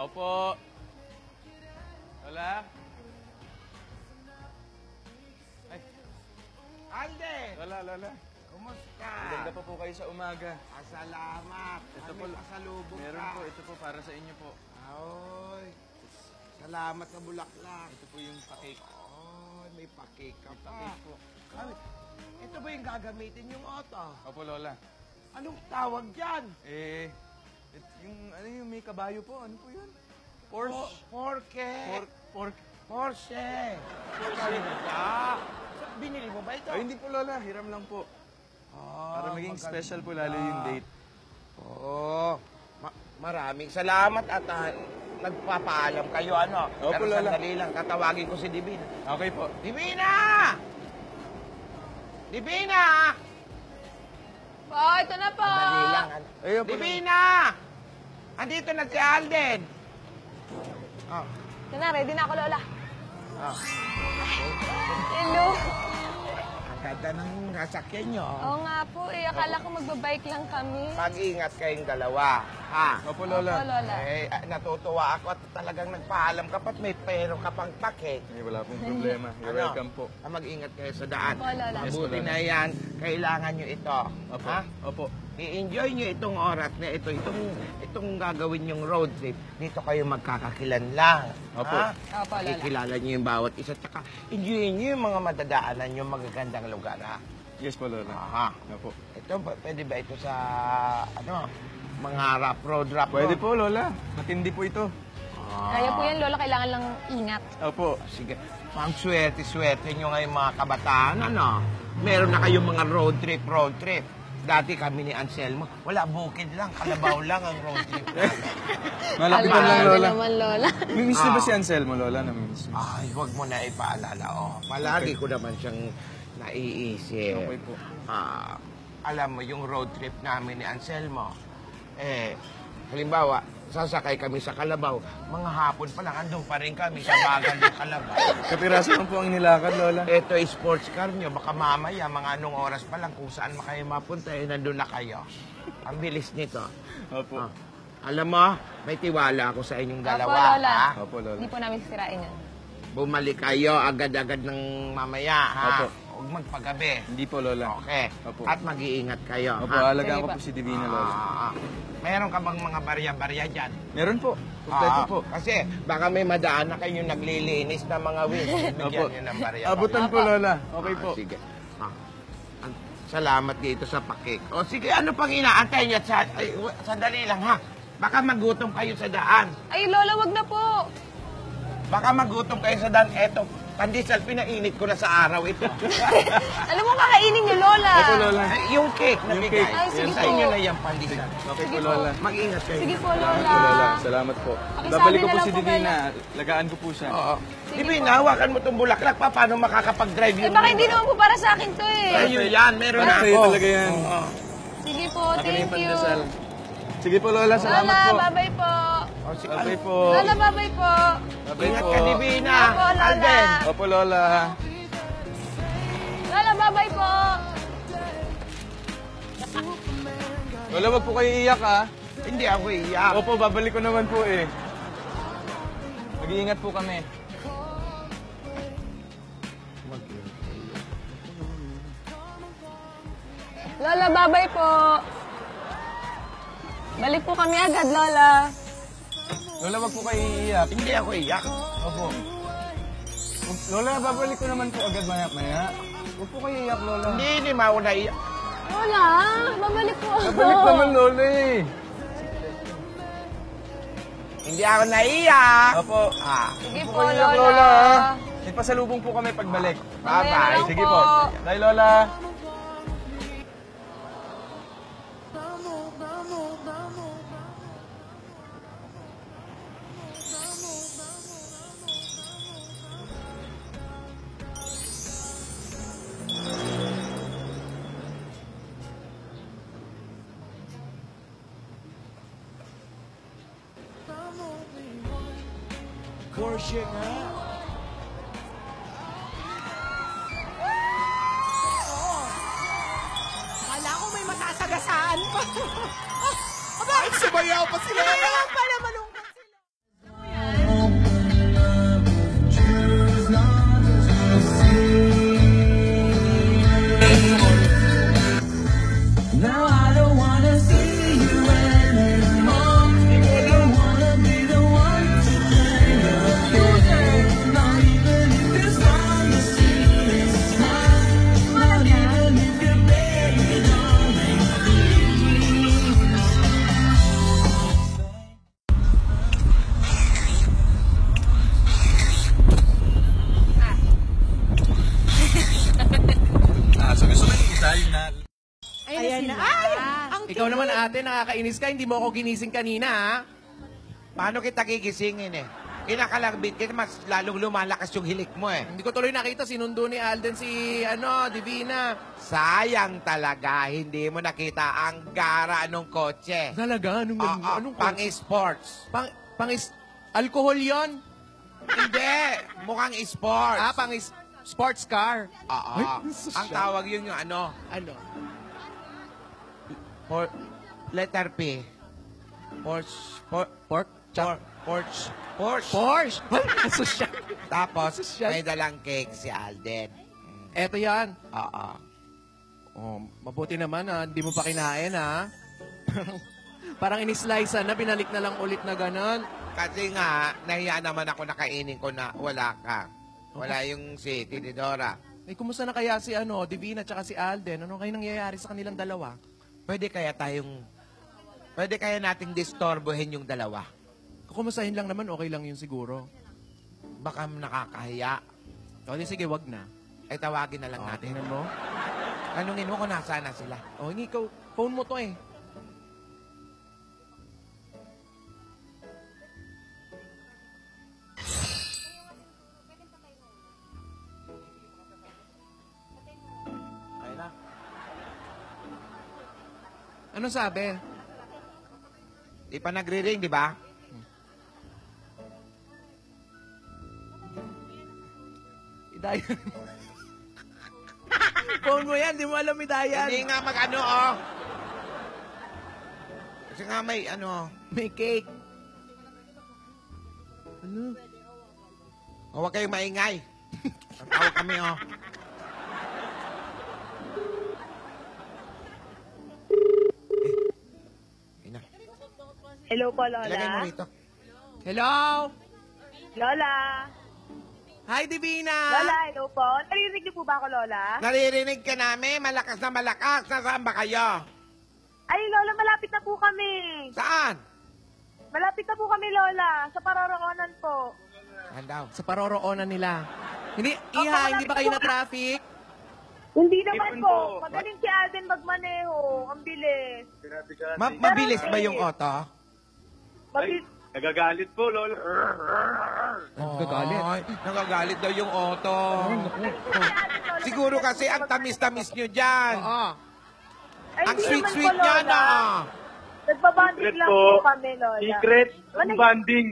Opo. Lola? Ay. Alden! Lola. Kumusta? Maganda pa po kayo sa umaga. Salamat. Ito po, pasalubong meron ka. po. Ito po para sa inyo po. Ay, salamat sa bulaklak. Ito po yung pa-cake. Ay, may pa-cake ka pa. Pa-cake po. Ay, ito ba yung gagamitin yung auto? Opo, Lola. Anong tawag dyan? Yung may kabayo po. Ano po yun? Porsche. Porsche. Porsche. Porsche. Binili mo ba ito? Ay, hindi po, Lola. Hiram lang po. Para maging special po lalo yung date. Oo. Maraming salamat at nagpapaalam kayo, ano? Opo, Pero Lola. sandali lang, tatawagin ko si Divina. Okay po. Divina! Divina! Po, ito na po. Sandali lang. Ayun po, Divina! Andito na si Alden. Oh. Ito na, ready na ako, Lola. Oh. Hello. Ang ganda ng sasakyan nyo. Oo nga po eh. Akala ko magbabike lang kami. Mag-ingat kayong dalawa, ha? Opo, Opo, Lola. Lola. Natutuwa ako at talagang nagpaalam ka pat may pero ka pang paket. Ay, wala pong problema. You're welcome po. Mag-ingat kayo sa daan. Opo, Lola. Yes, Mabuti Lola. na yan. Kailangan nyo ito. Opo. Ha? Opo. I-enjoy nyo itong oras na ito. Itong gagawin yung road trip. Dito kayo magkakakilanlang. Opo. Ha? Opo, Lola. Ikilala nyo yung bawat isa. Tsaka enjoy nyo yung mga madadaanan nyo magagandang lugar. Ha? Yes po, Lola. Aha. Opo. Ito, pwede ba ito sa, mga road Pwede po, Lola. Matindi po ito. Kaya po yan, Lola. Kailangan lang ingat. Opo. Sige. Pang swerte-swerte nyo ngayon mga kabataan, ano? Meron na kayong mga road trip. Dati kami ni Anselmo, wala bukid lang, kalabaw lang ang road trip. Malapitan lang, Lola. naman, Lola. Namimiss niyo ba si Anselmo, Lola? Namimiss niyo. Ay, huwag mo na ipaalala. Oh. Palagi ko naman siyang naiisip. Okay po. Alam mo, yung road trip namin ni Anselmo, halimbawa, sasakay kami sa Kalabaw, mga hapon pa lang, andun pa rin kami sa bagal ng Kalabaw. Kapiraso lang po ang nilakad, Lola. Ito ay sports car nyo, baka mamaya, mga anong oras pa lang, kung saan kayo mapunta, nandun na kayo. Ang bilis nito. Opo. Alam mo, may tiwala ako sa inyong dalawa. Opo, Lola. Ha? Opo, Lola. Hindi po namin sisirain yan. Bumalik kayo agad-agad ng mamaya, ha? Opo. Huwag magpagabi. Hindi po, Lola. Okay. Opo. At mag-iingat kayo, Opo, ha? alagaan ko Sige po si Divina, Lola. Meron ka bang mga barya-barya dyan? Meron po. Kompleto po. Kasi baka may madaan na kayo naglilinis ng mga wheels. Opo. Bigyan nyo ng barya-barya. Abutan po, Lola. Okay po. Sige. Salamat dito sa pakik. O sige, ano pang inaantay niya? Sandali lang, ha? Baka magutom kayo sa daan. Ay, Lola, wag na po. Baka magutom kayo sa daan. Eto, pandesal, pinainit ko na sa araw ito. Alam mo, kakainin niyo, Lola. Opo, Lola. Yung cake na Yung bigay. cake. Ay, sige Sa po. inyo na yung pandesal. Okay po, Sige po. Lola. Mag-ingat kayo. Sige po, Salamat Lola. po, Lola. Salamat po. Pakisabi Babalik ko na po lang si po, Divina. Lagaan ko po siya. Oo. Sige Di po. ba, hawakan mo itong bulaklak pa. Paano makakapag-drive Eh, yun? baka hindi naman po para sa akin to eh. Ayun yan, meron na Sa'yo ako. talaga yan. Oo. Sige po, Akin na thank yung you. pandesal. Sige po, Lola. Salamat Lola, po. bye-bye po. Bye po. Lola, bye-bye po. Bye Ingat po. ka, Divina. Opo, Lola. Alden. Opo, Lola. Lola, bye-bye po. Lola, wag po kayo iyak, ha? Hindi ako iyak. Opo, babalik ko naman po eh. Mag-iingat po kami. Lola, bye-bye po. Balik po kami agad, Lola. Lola, wag po kayo iiyak. Hindi ako iyak. Opo. Lola, babalik ko naman po agad maya-maya. Huwag po kayo iyak, Lola. Hindi mo ako naiyak. Lola, babalik po ako. Babalik naman, Lola eh. Hindi ako naiyak. Opo. Sige Huwag po, po kayo iyak, Lola. Lola. May pasalubong po kami pagbalik. Mamaya na lang Sige po. po. Bye, Lola. Porsche nga. Akala ko may matasagasaan pa. Ay, sumayaw pa sila. Kaya pala malungkot sila. Ikaw naman ate, nakakainis ka. Hindi mo ako ginising kanina, ha? Paano kita gigisingin eh? Inakalambit kita, mas lalong lumalakas yung hilik mo eh. Hindi ko tuloy nakita, sinundo ni Alden si, Divina. Sayang talaga, hindi mo nakita ang gara ng kotse. Talaga? Anong Pang-sports. Alcohol yon? Hindi, mukhang sports. Sports car. Oo. Ay, Ang tawag yun yung ano, Ano? letter P. Porsche. Porsche. Social. Tapos, Social. may dalang cake si Alden. Eto yan. Oo. Oh, mabuti naman, ha? Hindi mo pa kinain, ha? Parang inislice na, binalik na lang ulit na ganon. Kasi nga, nahiya naman ako nakainin ko na wala ka. Wala yung si Tinidora. Eh, kumusta na kaya si, Divina at si Alden? Ano kayo nangyayari sa kanilang dalawa? Pwede kaya nating distorbohin yung dalawa? Kumustahin lang naman, okay lang yun siguro. Baka nakakahiya. O, di sige, wag na. Ay, tawagin na lang natin. Tingnan mo. Tanungin mo kung nasaan na sila. O, hindi ikaw, phone mo to eh. Ayun na. Ano sabi? Di pa nagre-ring, di ba? Idayan. Phone mo yan, di mo alam idayan. Hindi nga mag-ano, oh. Kasi nga may, ano, May cake. Ano? huwag kayong maingay. Tawag kami, oh. Ina. Hello po, Lola. Ilagay mo rito. Hello? Lola. Hi, Divina. Lola, hello po. Naririnig niyo po ba ako, Lola? Naririnig ka namin, malakas na malakas. Nasaan ba kayo? Ay, Lola, malapit na po kami. Saan? Malapit na po kami, Lola. Sa pararoonan po. Saan daw? Sa paroroonan nila. Hindi, Opo, Iha, hindi ba kayo malapit na traffic? Hindi naman po. Magaling si Alden magmaneho. Ang bilis. Mabilis ba yung auto? Mabilis. Nagagalit po, Lola. Nagagalit? Ay, nagagalit daw yung auto. Siguro kasi ang tamis-tamis nyo dyan. Oo. Ay, Ang hindi sweet-sweet naman po, niya Lola. na. Nagbabanding Secret lang po. po kami, Lola. Secret. Manay- Banding.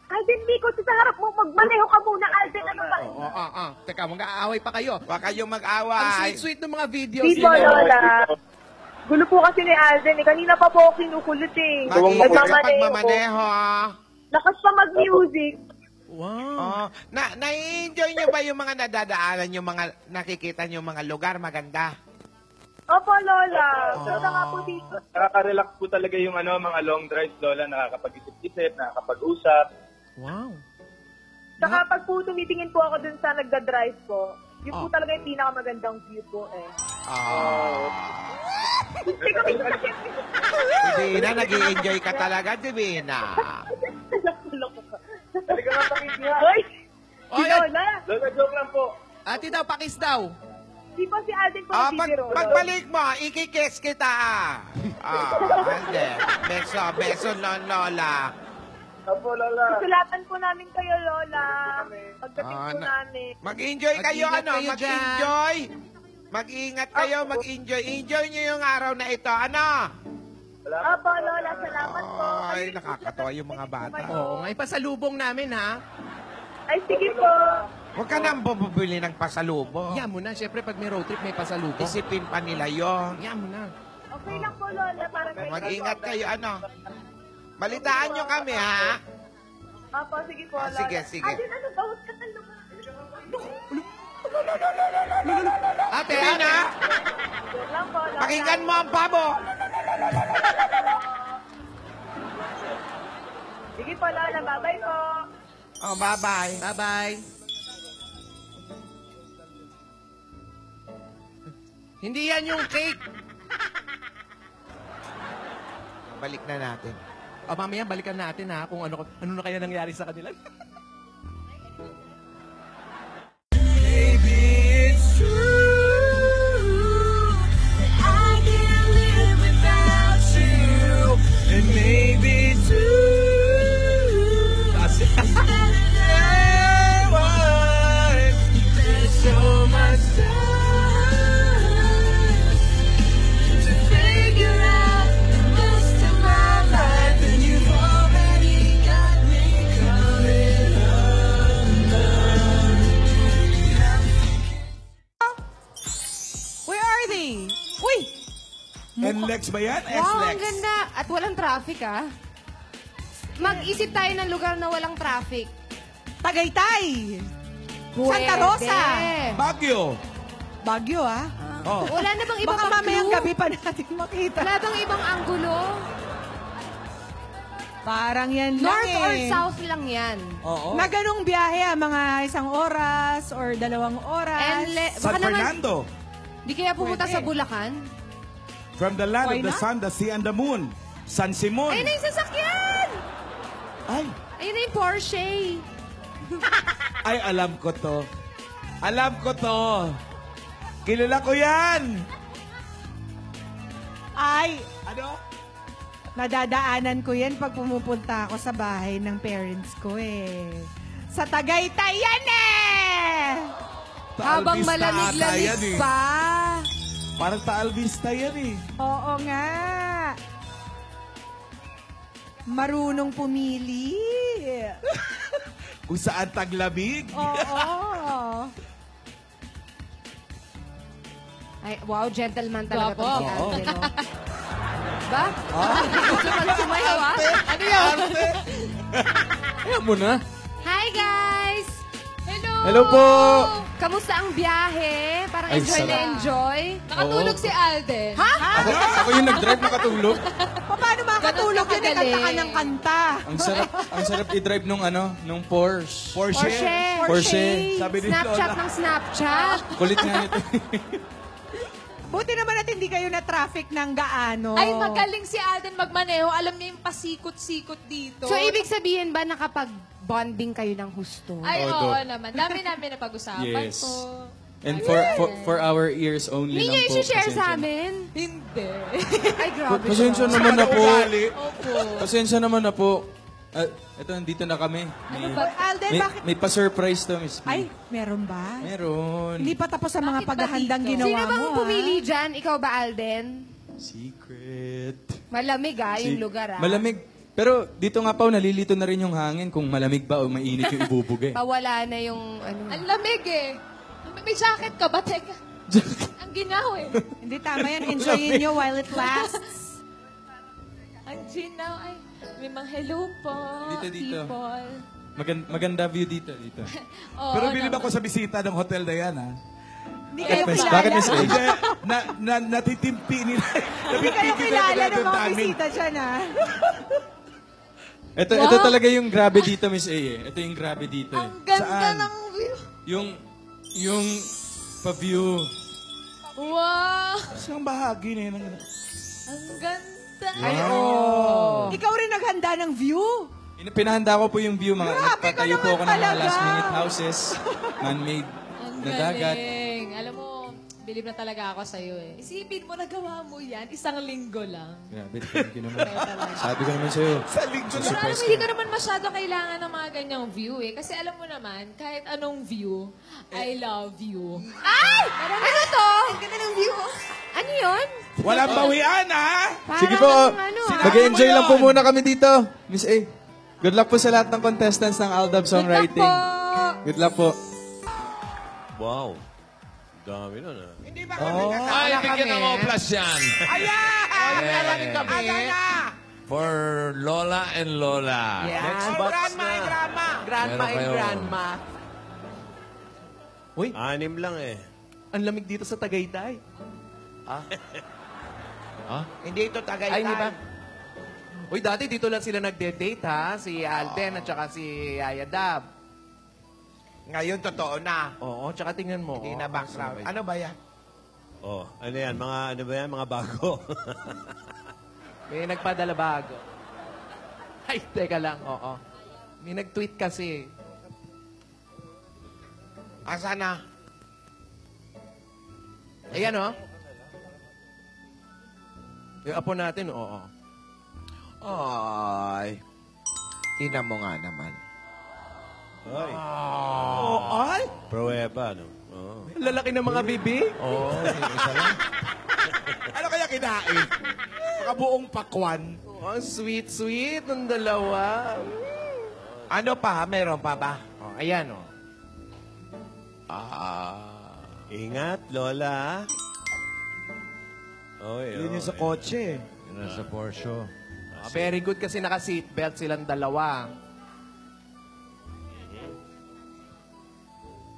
Alden, Miko, sa harap mo, magmaneho ka muna, Alden. Ano ba? Oo. Teka, mag-aaway pa kayo. Huwag kayong Ang mag-away. sweet-sweet ng mga videos Hindi po, niyo. Lola. Gulo po kasi ni Alden. Kanina pa po ako kinukulit eh. Mag-iingat ka pag Nagmamaneho. mamaneho. ah. Lakas pa mag-music. Wow. Oh, na-enjoy nyo ba yung mga nadadaanan, yung mga nakikita nyo mga lugar maganda? Opo, Lola. Punta nga po dito. Nakaka-relax po talaga yung mga long drives, Lola. Nakakapag-isip-isip, nakakapag-usap. Wow. Saka pag po tumitingin po ako dun sa nagda-drive po, yun po Oh. talaga yung pinakamagandang view po eh. Oh. Divina, nag-i-enjoy ka talaga, Divina. Talaga nga pakis nga. Hoy! Si Oy, Lola! Lola, joke lang po. ate daw, pakis daw. Di ba si Alden po Ah, nagbibiro? pagbalik mo, ikikiss kita. Alden. Beso, Lola. Opo, Lola. Sulatan po namin kayo, Lola. Pagdating Ah, po namin. Mag-enjoy kayo, Mag-ingat kayo Mag-enjoy. Mag-ingat kayo, mag-enjoy. Enjoy nyo yung araw na ito, ano? Opo, Lola. Salamat po. Ay, nakakatawa yung mga bata. Oo, ngayon pasalubong namin, ha? Ay, sige po. Huwag ka nang bumibili ng pasalubong. Yan mo na. Siyempre, pag may road trip, may pasalubong. Isipin pa nila yon. Yan mo na. Okay lang po, Lola. Parang Mag-ingat kayo, ano? Balitaan nyo kami, ha? Opo, sige po, Ah, Lola. sige, sige. Alden, ano ba? Huwag ka talungan. Ate, Divina, Joke lang po, Lola. pakinggan mo ang pabo. Sige po, Lola. Bye-bye po. Oh, bye-bye. Bye-bye. Hindi yan yung cake. Balik na natin. O, mamaya balikan natin, ha? Kung ano na kaya nangyari sa kanila. I can't live without you. worthy. Uy! NLEX ba yan? Wow, ang SLEX? ganda. At walang traffic, ah. Mag-isip tayo ng lugar na walang traffic. Tagaytay. Pwede. Santa Rosa. Baguio. Baguio, ah. Oh. Wala na bang ibang Baka mamayang clue? gabi pa natin makita. Wala bang ibang anggulo? Parang yan lang North or eh. south lang yan. Oo. Na ganong biyahe, mga 1 oras or 2 oras. And San baka naman, Fernando. di kaya pumunta Pwede. sa Bulacan? From the land Why of the not? sun, the sea, and the moon. San Simon. Ayun na yung sasakyan! Ay, Ayun na yung Porsche. ay, alam ko to. Alam ko to. Kilala ko yan. Ay, Ano? nadadaanan ko yan pag pumupunta ako sa bahay ng parents ko eh. Sa Tagaytay yan eh! Habang Taal Vista ata malamig-lamig yan eh. pa. Parang Taal Vista yan eh. Oo nga. Marunong pumili. Kung saan taglamig. Oo. Ay, wow, gentleman talaga Guwapo. to si Alden, no? Ba? Sumayaw, ah. Ano yan? Ayaw mo na. Hi, guys! Hello! Hello po! Kamusta ang biyahe? Parang Ay, enjoy na sarap. enjoy. Nakatulog si Alden. Ha? Ako yung nag-drive nakatulog. Paano makatulog Ganun yun? ka Kanta ka kagaling. ng kanta. Ang sarap i-drive nung nung Porsche. Porsche. Porsche. Sabi ni Snapchat Lola. ng Snapchat. Kulit nga nito. Buti naman at hindi kayo na traffic ng gaano. Ay, magaling si Alden magmaneho. Alam niya yung pasikot-sikot dito. So, ibig sabihin ba nakapag-bonding kayo ng husto? Ay, Oo, oo naman. Dami namin napag-usapan Yes. po. And for our ears only Hindi lang nyo po. isi-share Pasensya sa na. amin? Hindi. Ay, grabe. Pasensya siya. naman na po. Ugali. Opo. Pasensya naman na po. Ito, nandito na kami. Alden, bakit? May pa-surprise to, Miss B. Ay, meron ba? Meron. Hindi pa tapos sa mga Bakit ba paghahandang dito? ginawa mo. Sino bang ah? pumili dyan? Ikaw ba, Alden? Secret. Malamig, yung lugar, ah. Malamig. Pero dito nga pa, nalilito na rin yung hangin kung malamig ba o mainit yung ibubog eh. Pawala na yung, ano. Ang lamig eh. May jacket ka ba? Teka. Ang ginaw eh. Hindi, tama yan. Enjoyin nyo while it lasts. Ang ginaw ay... May mga hello po, Dito. people. Maganda view dito. Oo, Pero bilib naman. ako sa bisita ng Hotel Diana. Hindi kayo Bakit, kilala. Miss A? Hindi, natitimpi nila. Hindi kayo kilala ng mga bisita dyan, ah. Ito talaga yung grabe dito, Miss A eh. Ito yung grabe dito eh. Ang ganda Saan? ng view. Yung pa-view. Wow! Saan bahagi na yun? Ang ganda. Ay, oh. Ikaw rin naghanda ng view. Pinahanda ko po yung view. Grabe ka Nagpatayo po naman ako ng mga talaga. last minute houses. Man-made Ang na dagat. galing. Alam mo, believe na talaga ako sa'yo eh. Isipin mo, nagawa mo yan, 1 linggo lang. Grabe, thank you naman. Sabi ko naman sa'yo. Sa linggo Pero alam mo, hindi ka naman masyado kailangan ng mga ganyang view eh. Kasi alam mo naman, kahit anong view, I love you. Ay! Ano to? Ang ganda ng view. Ano yun? Walang bawian, ha? Sige po, Ano, mag-enjoy mo lang po yun. muna kami dito. Miss A, good luck po sa lahat ng contestants ng Aldab Songwriting. Good luck po. Wow. Dami nun ah. Hindi ba kami Ay, bigyan ng oplas yan. Ayan! Kami. For Lola and Lola. Next batch Grandma na. and grandma. Grandma Meron and kayo. grandma. Uy, 6 lang eh. ang lamig dito sa Tagaytay. Hindi ito Tagaytay. Ay, hindi ba? Uy, dati dito lang sila nagde-date ha. Si Alden at saka si Yaya Dab. Ngayon, totoo na. Oo, tsaka tingnan mo. Hindi na background. Ano ba yan? Oh, ano yan? Ano ba yan? Mga bago. May nagpadala bago. Ay, teka lang, oo. May nag-tweet kasi. Asa na? Ayan, oh. Yung apo natin, oo. Ay. Tingnan mo nga naman. Ay. Ay! Pruweba, no? Oh. Lalaki ng mga bibig. Oo, isa lang. Ano kaya kinain? Baka buong pakwan. Oh, ang sweet-sweet ng dalawa. Ano pa? Meron pa ba? Oh, ayan, oh. Ingat, Lola. sa kotse. Yan ang sa Porsche. Very good kasi naka-seatbelt silang dalawa.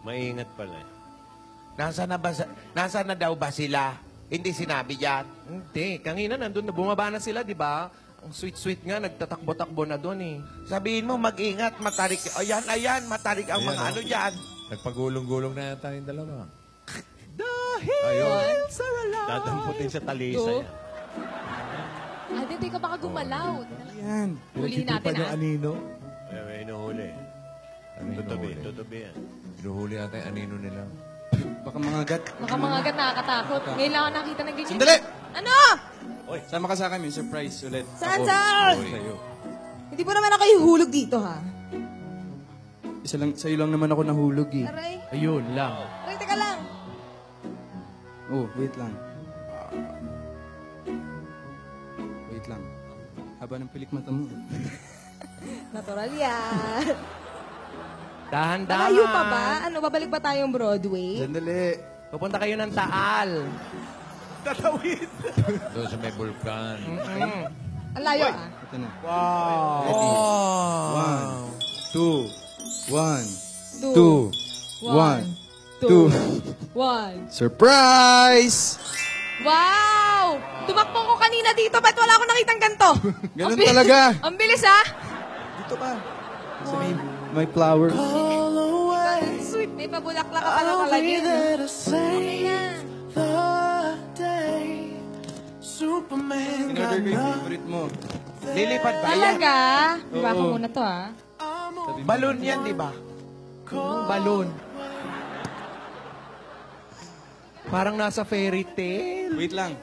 Maingat pala eh. Nasaan na daw ba sila? Hindi sinabi yan. Hindi. Kanina nandun na. Bumaba na sila, di ba? Ang sweet-sweet nga. Nagtatakbo-takbo na doon eh. Sabihin mo, mag-ingat, matarik. Ayan, matarik ang mga ano dyan. Nagpagulong-gulong na yata yung dalawa. Dahil sa lalaki. Dadamputin sa talisa yan. Hindi ka baka gumalaw. Yan. Huliin natin, yung anino. May inuhuli. Tutubi yan. Inuhuli natin yung anino nila. Baka mangagat. Baka mga agad nakakatakot. Ngayon lang ako nakita ng ganyan. Sandali! Ano? Sama ka sa akin, may surprise ulit. Saan? Sa'yo. Hindi po naman ako ihulog dito, ha? Sa'yo lang naman ako nahulog eh. Aray. Ayun lang. Aray, teka lang. Oh, wait lang. Wait lang. Haba ng pilik mata mo. Natural yan. Dahan-dahan. Malayo pa ba? Ano, babalik ba tayong Broadway? Sandali. Pupunta kayo ng Taal. Tatawid. Doon sa may vulkan. Ang layo, ah. Ito na. Wow. Ready? Wow. 1, 2, 1, 2, Two. 1, 2. 1. Surprise! Wow! Tumakbo ko kanina dito, ba't wala akong nakitang ganito? Ganun talaga. Ang bilis, ha? Dito ka. May flower. Sweet, may pabulaklak ka pa na talaga. Okay na. In-order ko yung favorite mo. Lilipad ba yan? Talaga? Diba ako muna to, ha? Balon yan, di ba? Balon. Parang nasa fairy tale. Wait lang.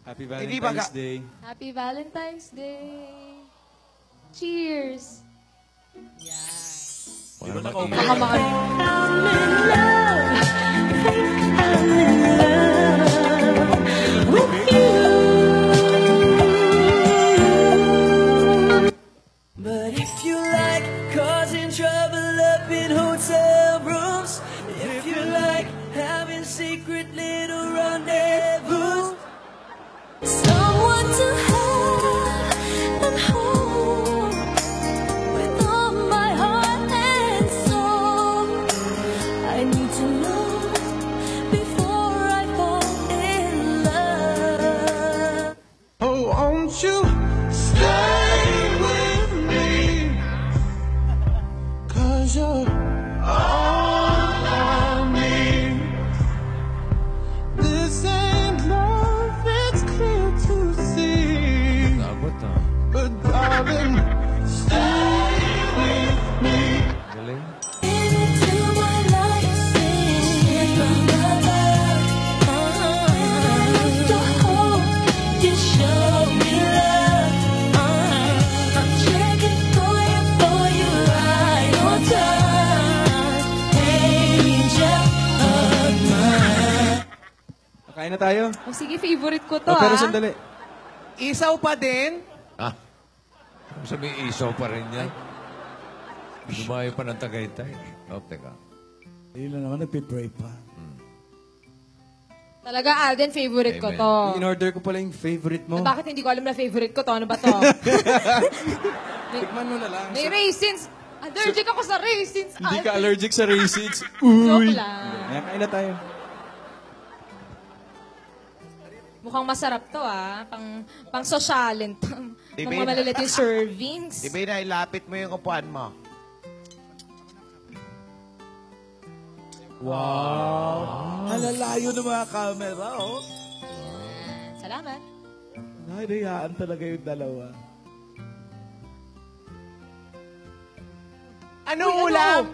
Happy Hindi ba Valentine's ka- Day. Happy Valentine's Day. Cheers. Baka mga... But if you like causing trouble up in hotel rooms, if you like having secret little rendezvous, someone to have and hold with all my heart and soul, I need to know before I fall in love. Oh, won't you stay with me? 'Cause you're all I need. This ain't love, it's clear to see. Abot ah. But darling, stay with me. Galing. Into my life, sing from the love. To hope you show me love. I'm checking for you right on time. Angel of mine. Kain na tayo. Oh, sige, favorite ko to, Oh, pero ha? sandali. Isaw pa din. Ah. Sabi isaw pa rin yan. Lumayo pa ng Tagaytay. Oh, teka. Yun na naman, nagpipray pa. Talaga, Alden, favorite ko Amen. to. In-order ko pala yung favorite mo. Bakit hindi ko alam na favorite ko to? Ano ba to? Tikman mo na lang. May raisins. Allergic ako sa raisins. Hindi ka allergic sa raisins. Joke lang. Ayan, kain na tayo. Mukhang masarap to, ah. Pang sosyalin to. Di Pang ba yun? maliliit yung servings. Di ba yun, ilapit mo yung upuan mo? Wow. Halalayo ng mga camera, oh. Salamat. Nahihayaan talaga yung dalawa. Ano ulam?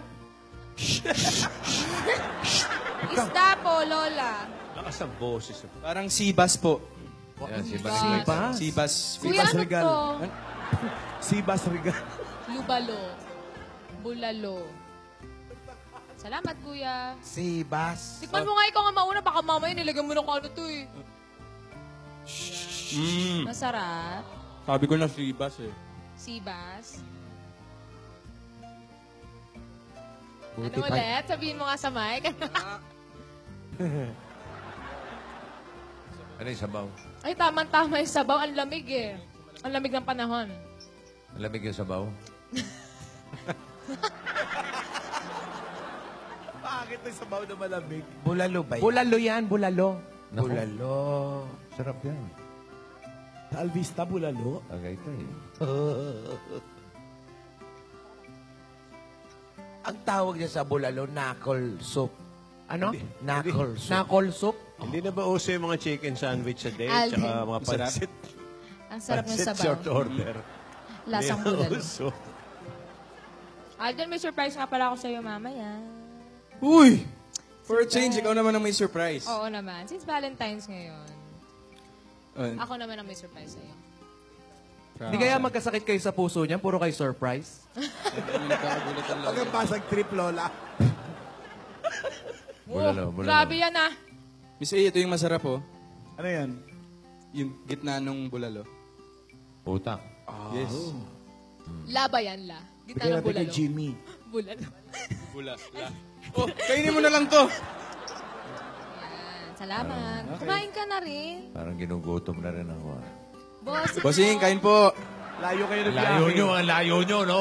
Isda po, Lola. Lakas ang boses. Parang sibas po. Yan, si Sibas. Kuya, ano Regal. to? Sibas Regal. Lubalo. Bulalo. Salamat, kuya. Sibas. Tikman mo nga ikaw nga mauna, baka mamaya nilagyan mo ng ano to eh. Masarap. Sabi ko na sibas eh. Sibas. Buti Ano pa. ulit? Sabihin mo nga sa mic. Ano yung sabaw? Ay, tama-tama yung sabaw. Ang lamig eh. Ang lamig ng panahon. Malamig yung sabaw? Bakit may sabaw na malamig? Bulalo ba yan? Bulalo yan, bulalo. Bulalo. Sarap yan. Sa Alvista, bulalo. Tagaytay. Ang tawag niya sa bulalo, knuckle soup. Ano? Knuckle soup. Knuckle soup? Hindi na ba uso yung mga chicken sandwich sa date? Alvin. Tsaka mga pansit? Ang sarap ng Pansit sabaw. short order. Lasang Hindi na bulalo. uso. Alden, may surprise nga pala ako sa'yo mamaya. Uy! For a change, ikaw naman ang may surprise. Oo naman. Since Valentine's ngayon, Uh, ako naman ang may surprise sa'yo. Hindi kaya magkasakit kayo sa puso niya? Puro kayo surprise? Huwag ang pasag trip, Lola. Bulalo, Oh, bulalo. grabe yan ah. Miss A, ito yung masarap oh. Ano yan? Yung gitna nung bulalo. Utak. Yes. Laba yan, la. Gitna Bigyan ng natin kay bulalo. Jimmy. Bulalo. Bulala. Oh, kainin mo na lang to. Yan, salamat. Kumain ka na rin. Parang ginugutom na rin ako. Boss. Bossing, kain po. Layo kayo ng Layo biyahe. nyo, ang layo nyo, no?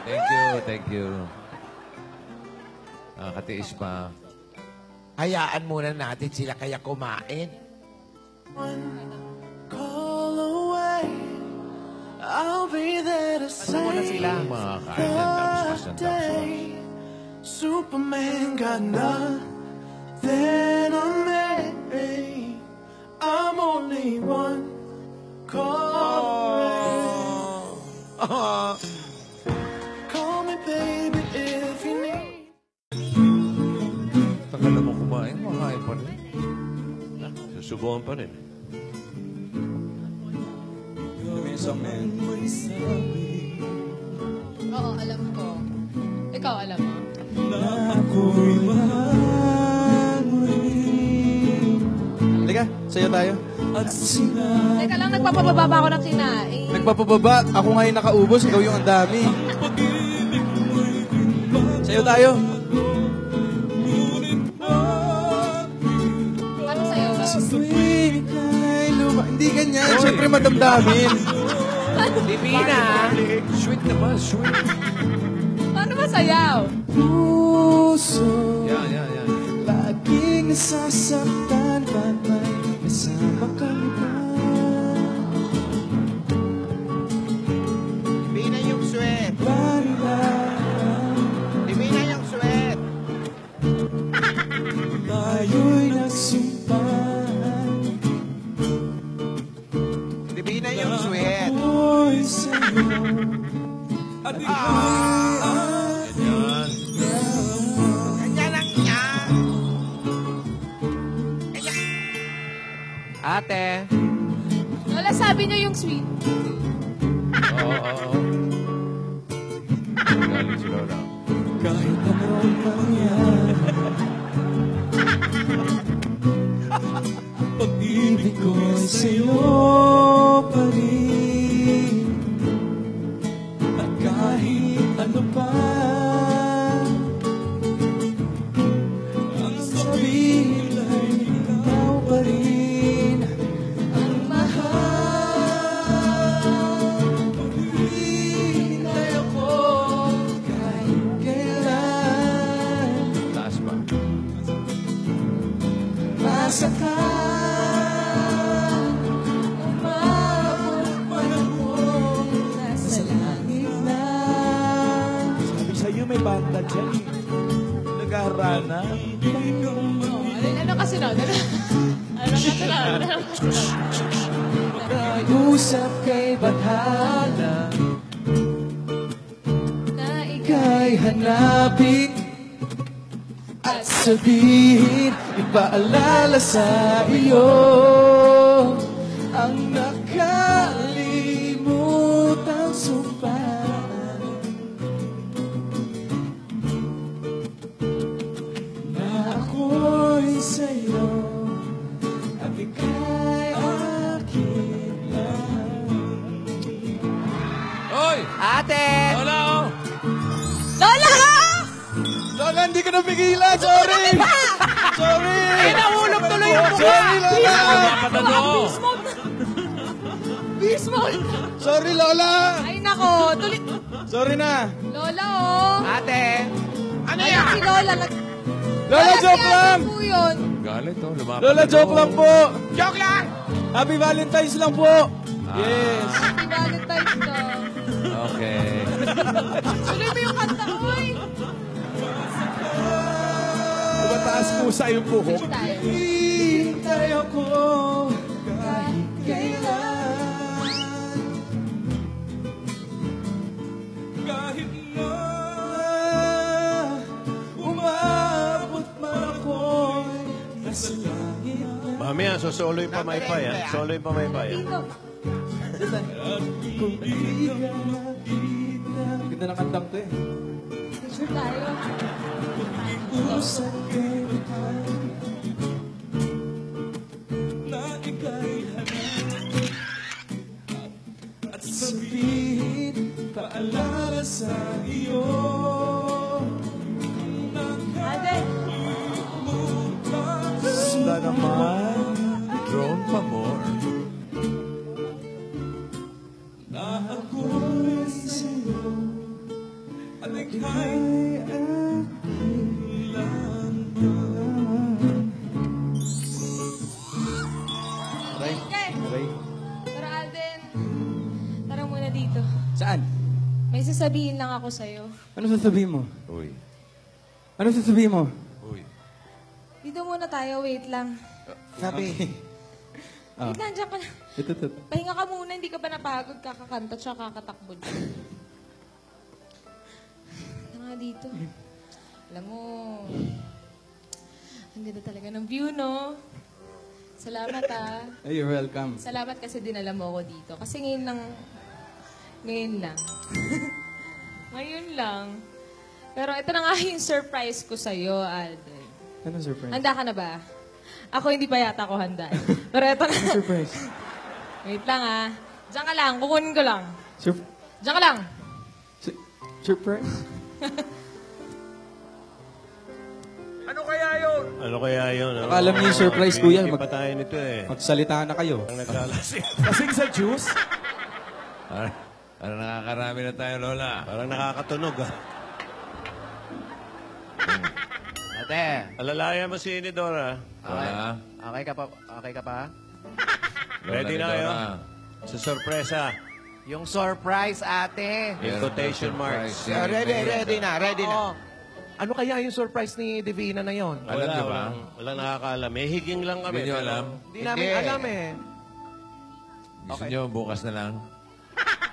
Thank you, thank you. Nakakatiis pa. Hayaan muna natin sila kaya kumain. Call away, I'll be there to save Mga kain yan, tapos the pasan day. Superman got nothing on me. I'm only one call away. Call me baby if you need. Tagal na mo kumain, makain pa rin. Susubukan pa rin. Oo, alam ko. Ikaw, alam mo. Halika, sayo tayo. Teka lang, nagpapababa pa ako ng kinain. Nagpapababa, ako ngayon nakaubos, ikaw yung ang dami. Sayo tayo. Paano sa'yo? Hindi ganyan, siyempre madamdamin. Divina. Sweet naman, sweet. Paano ba sayaw? Puso Yan. laging nasasaktan, ba't may kasama kang iba? Hindi na yung sweat. Hindi na yung sweat. Tayo'y nagsimpan, Hindi na yung sweat. ako'y sa'yo. Ganyan lang yan. Ate. Lola, sabi niyo yung sweet. Oo. Galing si Lola. Kahit anong mangyari, pag-ibig ko'y sa'yo pa rin. At kahit ano pa ang sabihin ay ikaw pa rin ang mahal. Pag-ibig ako kahit kailan Taas pa. masakan. Umabot panahon nasa langit na. Sabi sa'yo may banda dyan eh. Nag-aharana. Ano kasi na? Ano kasi na? Usap kay Bathala Na ika'y hanapin at sabihin, ipaalala sa iyo ang nakalimutang sumpaan na ako'y sa'yo at ika'y akin lang. Oy! Ate! Lola, oh! Lola! Lola, hindi ka napigilan! Sorry! Sorry! Beast mode na. Beast mode. Sorry, Lola! Ay, nako. Tulit. Sorry na! Lola, oh. Ate, ano Ayan yan? si Lola. Lola, joke lang! po yun. Galit, oh. Lumapit Lola, na joke doon. lang po! Joke lang! Happy Valentine's lang po! Yes! Happy Valentine's ka. Okay. Tuloy mo yung kanta ko, eh. Tumataas pusa yung buhok. Sige tayo. Hintay ako kahit kailan. Kahit na umabot man ako'y nasa langit na. Mamaya, so solo yung pamaypay, ha? Solo yung pamaypay, ha? Dito. Kung hindi ka nakita. Ganda ng kantang to eh. Picture tayo. Usap kita na ika'y hanap at sabihin paalala sa iyo Ate. Sunda naman. Drone pa more. na ako'y sa'yo at ika'y aking lantan. Aray. Okay. Aray. Pero Alden, tara muna dito. Saan? May sasabihin lang ako sa'yo. Ano sasabihin mo? Uy. Ano sasabihin mo? Uy. Dito muna tayo, wait lang. Sabi. Wait lang, dyan ka na. Ito. Pahinga ka muna, hindi ka ba napagod kakakanta tsaka kakatakbo dyan? Nga dito. Alam mo, ang ganda talaga ng view, no? Salamat, ah. Hey, you're welcome. Salamat kasi dinala mo ako dito. Kasi ngayon lang. Ngayon lang. Pero ito na nga yung surprise ko sa'yo, Alden. Ano surprise? Handa ka na ba? Ako hindi pa yata ako handa. Pero ito na. Ano surprise? Wait lang, ah. Diyan ka lang, kukunin ko lang. Diyan ka lang. Surprise? Ano kaya yun? Ano kaya yun? Akala mo yung surprise, kuya. Hindi pa tayo nito, eh. Magsalita na kayo. Ang naglalasing. Kasing sa juice? Parang nakakarami na tayo, Lola. Parang nakakatunog, ha? Ate. Alalaya mo si Nidora. Wala. Okay ka pa? Okay ka pa? Ready na kayo? Sa sorpresa. Yung surprise, ate. In quotation marks. Ready na. Ano kaya yung surprise ni Divina na yon? Alam niyo ba? Walang nakakaalam. May higing lang kami. Hindi niyo alam? Hindi namin alam eh. Gusto niyo bukas na lang?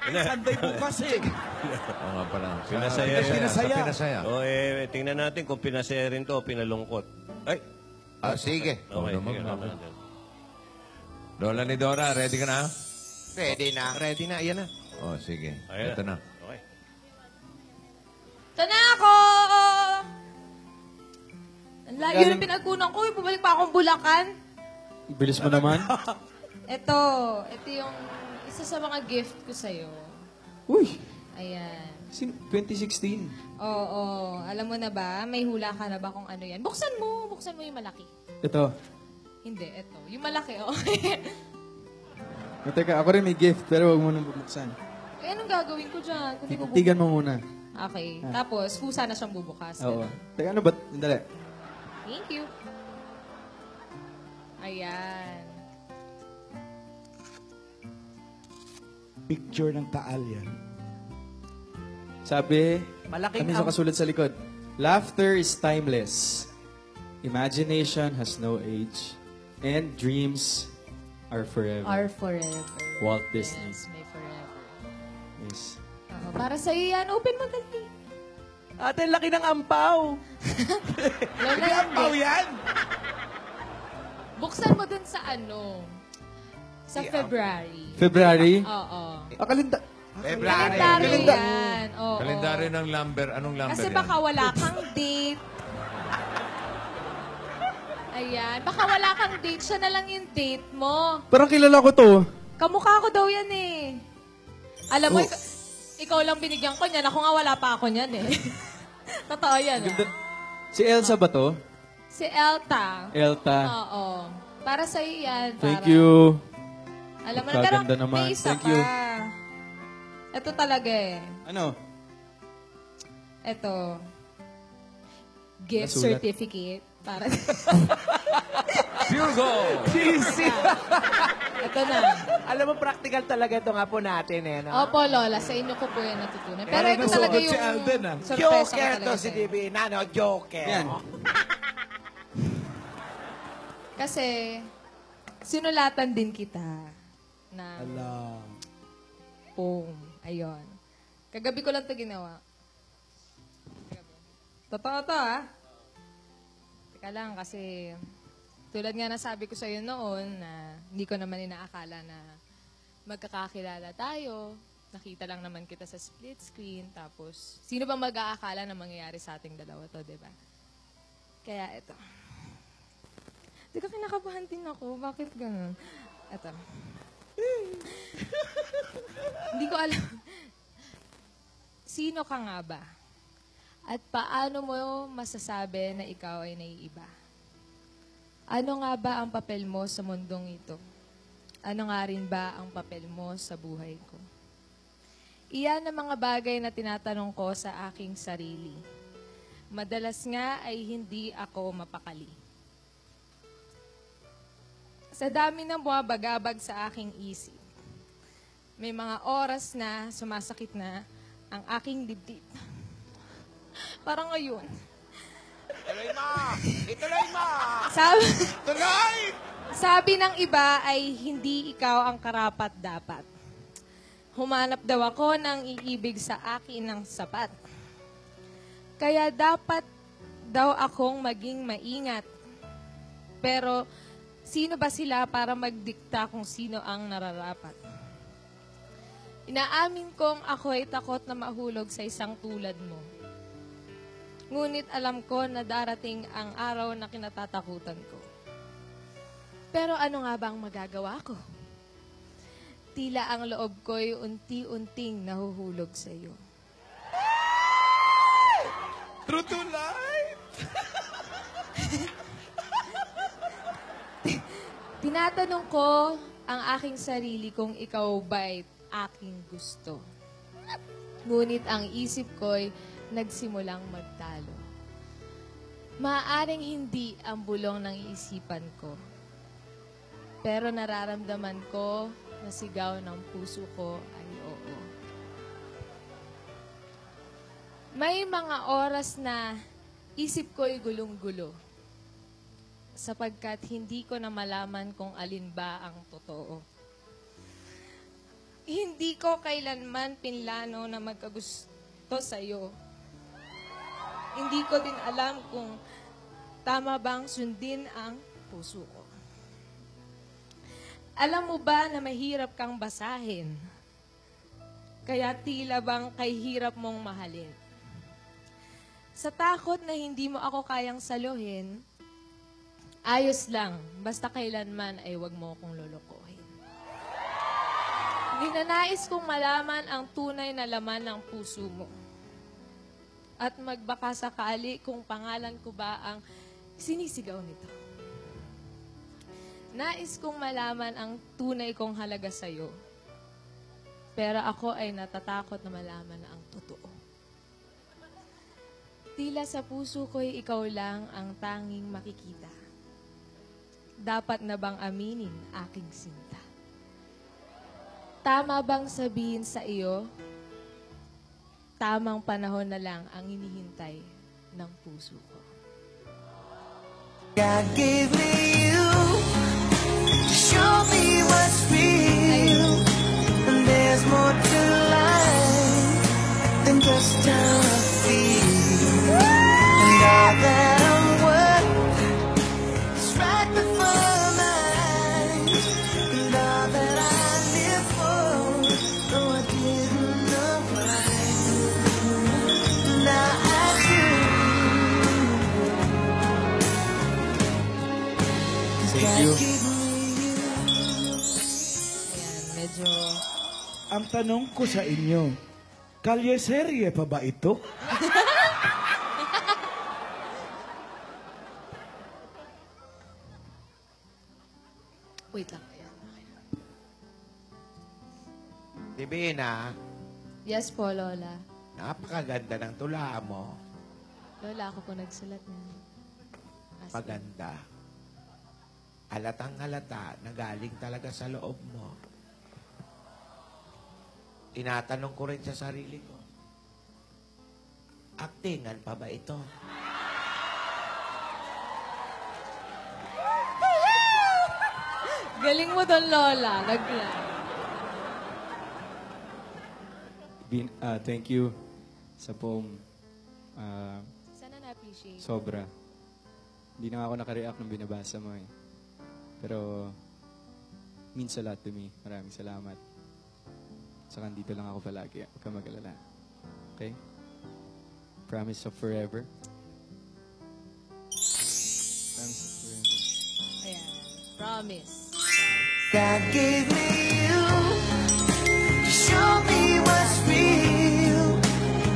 Sunday bukas eh. Oo nga pala. Pinasaya. Sa pinasaya. O, tingnan natin kung pinasaya rin to o pinalungkot. Ay! Sige. Okay, naman, sige naman. naman. Lola ni Dora, ready ka na? Ready na. Ready na, ayan na. Oh, sige. Ayan. Ito na. Okay. Ito na ako! Ang layo ng pinagkunan ko. Pabalik pa akong Bulacan. Bilis mo naman. Ito yung isa sa mga gift ko sa'yo. Uy! Ayan. 2016. Oo. Alam mo na ba? May hula ka na ba kung ano yan? Buksan mo yung malaki. Ito. Hindi, ito. Yung malaki, oh. Teka, ako rin may gift, pero huwag mo nang bubuksan. Eh, anong gagawin ko dyan? Kung di ko Tigan mo muna. Okay. Tapos, kusa na siyang bubukas. Oo. Ganun. Teka, ano ba? Dali. Thank you. Ayan. Picture ng taal yan. Sabi, Malaking kami sa kasulat sa likod, laughter is timeless. Imagination has no age. And dreams are forever. Are forever. Walt Disney. Yes, may forever. Yes. Oo, para sa'yo yan. Open mo dali. Ate, laki ng ampaw. Lola, Ampaw yan! buksan mo dun sa ano? Sa February. February? Oo. February. Kalendaryo yan. Oo. Kalendaryo ng lumber. Anong lumber Kasi yan? baka wala kang date. Ayan. Baka wala kang date. Siya na lang yung date mo. Parang kilala ko to. Kamukha ko daw yan eh. Alam mo, ikaw lang binigyan ko niyan. Ako nga wala pa ako niyan eh. Totoo yan. Ah. Si Elsa ba to? Si Elta. Elta. Oo. Para sa'yo yan. Thank you. Alam mo na, pero Kaganda naman. may isa Thank you. pa. Ito talaga eh. Ano? Ito. Gift Nasulat. certificate. Para Pure gold! Ito na. Alam mo, practical talaga ito nga po natin eh. No? Opo, Lola. Sa inyo ko po yan natutunan. Pero Parang ito talaga nasuot yung si Alden, ah. sorpresa ko Joker talaga to si sa'yo. Divina, no? Joker. Yan. Kasi, sinulatan din kita na poem. Ayun. Kagabi ko lang ito ginawa. Totoo to, ha? Teka lang, kasi tulad nga nasabi ko sa'yo noon na hindi ko naman inaakala na magkakakilala tayo. Nakita lang naman kita sa split screen. Tapos, sino ba mag-aakala na mangyayari sa ating dalawa to, di ba? Kaya ito. Teka, kinakabahan din ako. Bakit ganun? Ito. Hindi ko alam. Sino ka nga ba? At paano mo masasabi na ikaw ay naiiba? Ano nga ba ang papel mo sa mundong ito? Ano nga rin ba ang papel mo sa buhay ko? Iyan ang mga bagay na tinatanong ko sa aking sarili. Madalas nga ay hindi ako mapakali. Sa dami ng buwabagabag sa aking isip, may mga oras na sumasakit na ang aking dibdib. Parang ngayon. Ituloy mo! Ituloy mo! Sabi ng iba ay hindi ikaw ang karapat-dapat. Humanap daw ako ng iibig sa akin ng sapat. Kaya dapat daw akong maging maingat. Pero sino ba sila para magdikta kung sino ang nararapat? Inaamin kong ako ay takot na mahulog sa isang tulad mo. Ngunit alam ko na darating ang araw na kinatatakutan ko. Pero ano nga ba ang magagawa ko? Tila ang loob ko'y unti-unting nahuhulog sa iyo. True to life! Tinatanong ko ang aking sarili kung ikaw ba'y aking gusto. Ngunit ang isip ko'y nagsimulang magtalo. Maaaring hindi ang bulong ng isipan ko. Pero nararamdaman ko na sigaw ng puso ko ay oo. May mga oras na isip ko'y gulong-gulo sapagkat hindi ko na malaman kung alin ba ang totoo. Hindi ko kailanman pinlano na magkagusto sa'yo. Hindi ko din alam kung tama bang sundin ang puso ko. Alam mo ba na mahirap kang basahin? Kaya tila bang kay hirap mong mahalin? Sa takot na hindi mo ako kayang saluhin, ayos lang, basta kailanman ay wag mo akong lolokohin. Ninanais kong malaman ang tunay na laman ng puso mo. At magbaka sakali kung pangalan ko ba ang sinisigaw nito. Nais kong malaman ang tunay kong halaga sa'yo. Pero ako ay natatakot na malaman ang totoo. Tila sa puso ko'y ikaw lang ang tanging makikita. Dapat na bang aminin aking sinta? Tama bang sabihin sa iyo, tamang panahon na lang ang hinihintay ng puso ko? God gave me you to show me what's real. And there's more to life than just how I feel. And all that I'm worth is right before my eyes. And all that I live for, though I didn't know why. Now I do. Thank you. Ayan, medyo... Ang tanong ko sa inyo, kalye-serye pa ba ito? Wait lang. Ayan. Divina, Yes po, Lola. napakaganda ng tula mo. Lola, ako po nagsulat niya. Maganda. Halatang halata na galing talaga sa loob mo. Tinatanong ko rin sa sarili ko, aktingan pa ba ito? Galing mo doon, Lola. Thank you sa poem. Sana na-appreciate. Sobra. Hindi na ako nakareact nung binabasa mo eh. Pero, means a lot to me. Maraming salamat. Saka dito lang ako palagi. Huwag ka mag-alala. Okay? Promise of forever. Promise of forever. Ayan. Promise. God gave me you to show me what's real.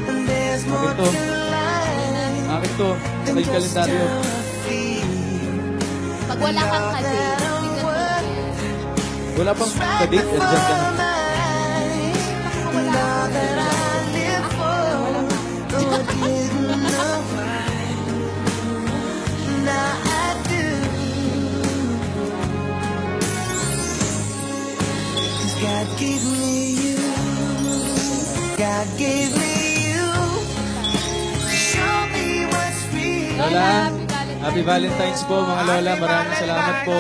And there's more to life Akin to. Sa may kalendaryo. Pag wala kang kadate, Wala pang kadate. Diyan ka na. and all that I live for. Oh, I didn't know why. Now I do. 'Cause God gave me you. God gave me you to show me what's real. Lola, Happy Valentine's po mga Lola. Maraming salamat po.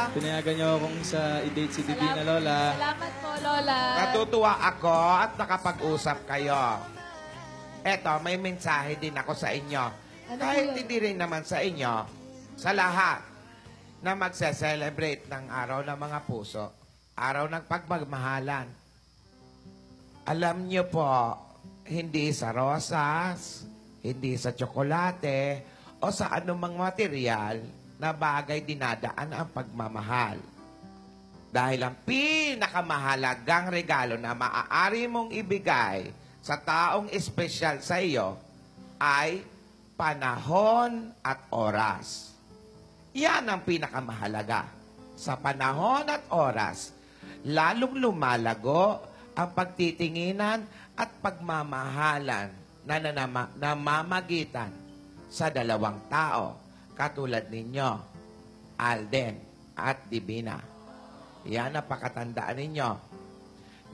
Pinayagan niyo akong sa i-date si Divina, Lola. Salamat po, Lola. Natutuwa ako at nakapag-usap kayo. Eto, may mensahe din ako sa inyo. Kahit hindi rin naman sa inyo, sa lahat na magse-celebrate ng araw ng mga puso, araw ng pagmagmahalan. Alam niyo po, hindi sa rosas, hindi sa tsokolate, o sa anumang material na bagay dinadaan ang pagmamahal. Dahil ang pinakamahalagang regalo na maaari mong ibigay sa taong espesyal sa iyo ay panahon at oras. Yan ang pinakamahalaga. Sa panahon at oras, lalong lumalago ang pagtitinginan at pagmamahalan na namamagitan sa dalawang tao katulad ninyo, Alden at Divina. Yan ang pakatandaan ninyo.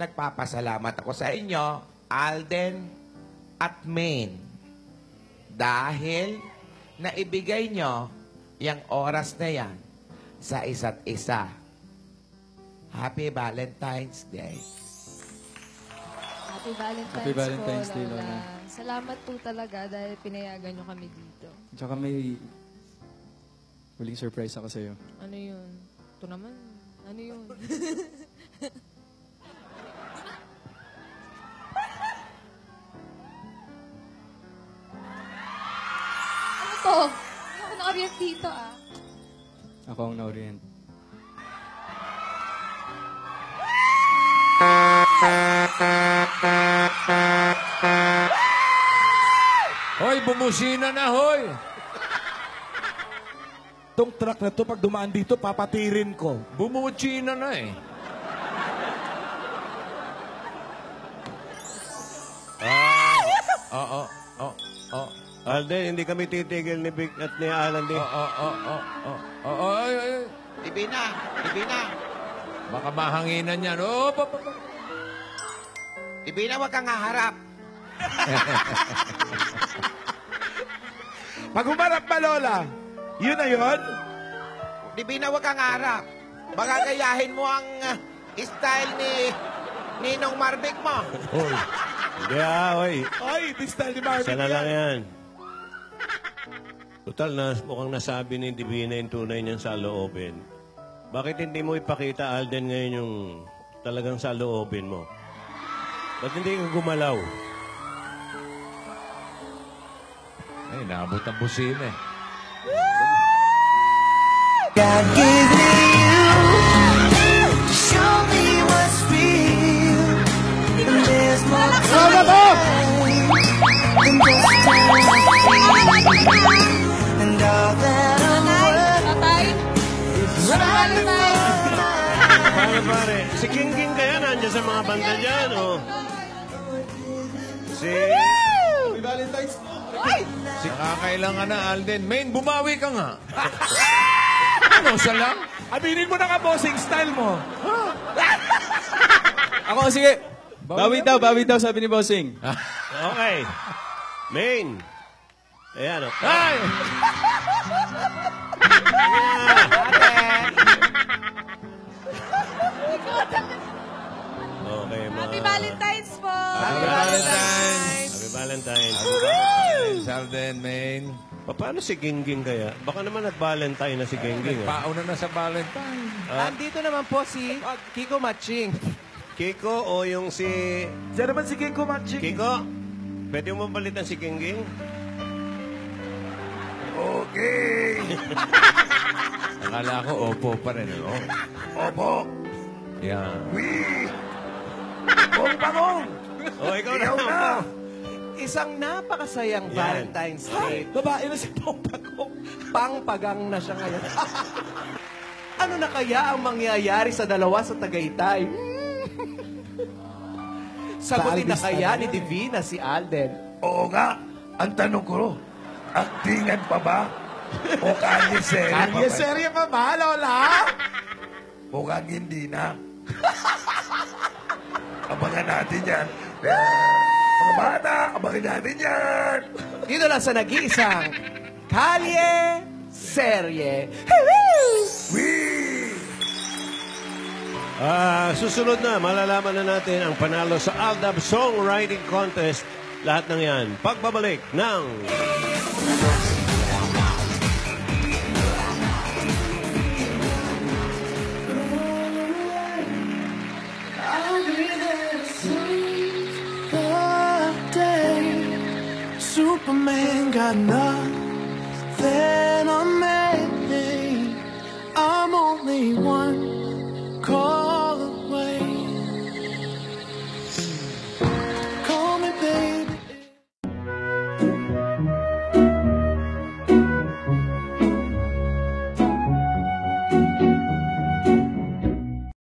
Nagpapasalamat ako sa inyo, Alden at Maine, dahil naibigay nyo yung oras na yan sa isa't isa. Happy Valentine's Day. Happy Valentine's Day, po, Lola. Lola. Salamat po talaga dahil pinayagan nyo kami dito. Tsaka may huling surprise ako sa'yo. Ano yun? Ito naman. Ano yun? Ano to? Hindi ako naka-react dito ah. Ako ang na-orient. Hoy, bumusina na, hoy! Itong truck na to, pag dumaan dito, papatirin ko. Bumuchina na eh. Alden, hindi kami titigil ni Vic at ni Alan din. Divina! Divina! Baka mahanginan yan. Divina, wag kang haharap. Pag humarap ba, Lola? Yun na yun? Divina, wag kang harap. Baka gayahin mo ang style ni Ninong Marvick mo. Hindi oy. Oy, di style ni Marvin. Sana lang yan. Total, mukhang nasabi ni Divina yung tunay niyang saloobin. Bakit hindi mo ipakita, Alden, ngayon yung talagang saloobin mo? Ba't hindi ka gumalaw? Ay, naabot ang busina eh. God gave me you to show me what's real. And there's more to life than just time. And all that I'm worth is Pare, si King King kaya nandiyan sa mga banda dyan, oh. Si... Happy Valentine's po. Nakakailangan na, Alden. Main, bumawi ka nga. Ano, siya lang? Aminin mo na ka, bossing style mo. Ako, sige. Bawi daw, sabi ni Bossing. Okay. Main. Ayan, oh. Ay! Okay, mga... Happy Valentine's po! Happy Valentine's! Happy Valentine's. Valentine's, Alden, main. Paano si Gingging kaya? Baka naman nag-Valentine na si Gingging. Pauna na sa Valentine. Andito naman po si Kiko Matching. Kiko o yung si... Diyan naman si Kiko Matching. Kiko, pwede mo mabalitan si Gingging? Okay. Akala ko, opo pa rin, ano? Opo. Yan. Pangong! O, ikaw na. Isang napakasayang Valentine's Day. Babae na si Pangpagong. Pangpagang na siya ngayon. Ano na kaya ang mangyayari sa dalawa sa Tagaytay? Sagutin na kaya ni Divina si Alden. Oo nga. Ang tanong ko, aktingan pa ba? O kanya serye pa ba? Kanya serye pa ba, Lola? Mukhang hindi na. Abangan natin yan. Mga bata, abangan natin yan. Dito lang sa nag-iisang Kalye Serye. Susunod na, malalaman na natin ang panalo sa Aldab Songwriting Contest. Lahat ng yan, pagbabalik ng... Superman got nothing